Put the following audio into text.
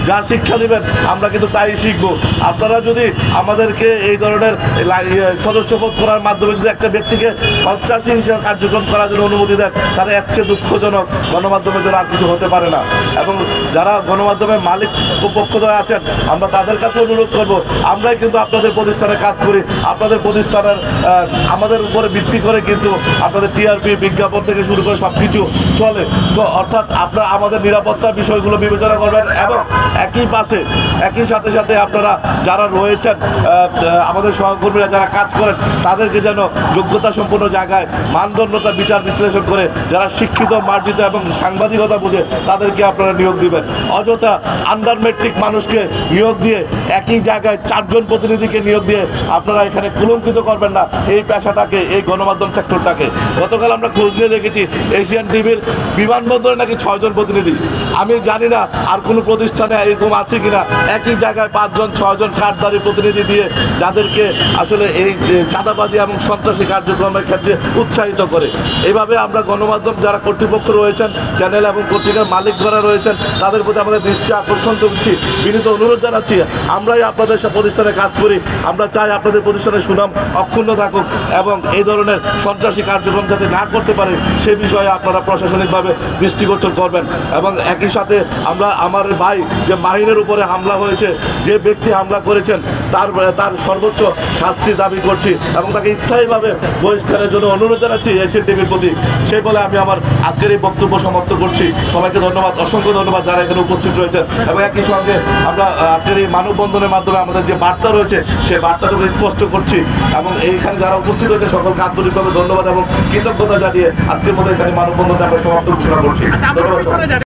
যা শিক্ষা দিবেন আমরা কিন্তু তাই শিখবো। আপনারা যদি আমাদেরকে এই ধরনের সদস্যপদ করার মাধ্যমে যদি একটা ব্যক্তিকে সন্ত্রাসী হিসেবে কার্যক্রম করার জন্য অনুমতি দেন, তাহলে এর চেয়ে দুঃখজনক গণমাধ্যমের জন্য আর কিছু হতে পারে না। এবং যারা গণমাধ্যমের মালিক পক্ষদ্বয় আছেন, আমরা তাদের কাছে অনুরোধ করব, আমরাই কিন্তু আপনাদের প্রতিষ্ঠানে কাজ করি, আপনাদের প্রতিষ্ঠানের আমাদের উপরে ভিত্তি করে কিন্তু আপনাদের টিআরপি বিজ্ঞাপন থেকে শুরু করে সব কিছু চলে। তো অর্থাৎ আপনারা আমাদের নিরাপত্তার বিষয়গুলো বিবেচনা করবেন এবং একই সাথে আপনারা যারা রয়েছেন আমাদের সহকর্মীরা যারা কাজ করেন তাদেরকে যেন যোগ্যতা সম্পন্ন জায়গায় মানদণ্ডটা বিচার বিশ্লেষণ করে যারা শিক্ষিত, মার্জিত এবং সাংবাদিকতা বুঝে তাদেরকে আপনারা নিয়োগ দিবেন। অযথা আন্ডার মেট্রিক মানুষকে নিয়োগ দিয়ে একই জায়গায় 4 জন প্রতিনিধিকে নিয়োগ দিয়ে আপনারা এখানে কুলঙ্কিত করবেন না এই পেশাটাকে, এই গণমাধ্যম সেক্টরটাকে। গতকাল আমরা খোঁজ নিয়ে দেখেছি এশিয়ান টিভির বিমানবন্দরে নাকি 6 জন প্রতিনিধি। আমি জানি না আর কোনো প্রতিষ্ঠানে এরকম আছে কিনা, একই জায়গায় 5 জন 6 জন কার্ডধারী প্রতিনিধি দিয়ে যাদেরকে আসলে এই চাঁদাবাজি এবং সন্ত্রাসী কার্যক্রমের ক্ষেত্রে উৎসাহিত করে। এইভাবে আমরা গণমাধ্যম যারা কর্তৃপক্ষ রয়েছেন, চ্যানেল এবং পত্রিকার মালিক যারা রয়েছেন, তাদের প্রতি আমাদের দৃষ্টি আকর্ষণ করছি, বিনীত অনুরোধ জানাচ্ছি। আমরাই আপনাদের প্রতিষ্ঠানে কাজ করি, আমরা চাই আপনাদের প্রতিষ্ঠানের সুনাম অক্ষুণ্ণ থাকুক এবং এই ধরনের সন্ত্রাসী কার্যক্রম যাতে না করতে পারে সে বিষয়ে আপনারা প্রশাসনিকভাবে দৃষ্টিগোচর করবেন। এবং একই সাথে আমরা আমার ভাই যে মাহিনের উপরে হামলা হয়েছে, যে ব্যক্তি হামলা করেছেন তার সর্বোচ্চ শাস্তির দাবি করছি এবং তাকে স্থায়ীভাবে বহিষ্কারের জন্য অনুরোধ জানাচ্ছি এশিয়ান টিভির প্রতি। সেই বলে আমি আমার আজকের এই বক্তব্য সমাপ্ত করছি। সবাইকে ধন্যবাদ, অসংখ্য ধন্যবাদ যারা এখানে উপস্থিত রয়েছেন। এবং একই সঙ্গে আমরা আজকের এই মানববন্ধনের মাধ্যমে আমাদের যে বার্তা রয়েছে সেই বার্তাটুকু স্পষ্ট করছি এবং এইখানে যারা উপস্থিত হয়েছে সকলকে আন্তরিকভাবে ধন্যবাদ এবং কৃতজ্ঞতা জানিয়ে আজকের মতো এখানে মানববন্ধনটা আমরা সমাপ্ত ঘোষণা করছি। ধন্যবাদ।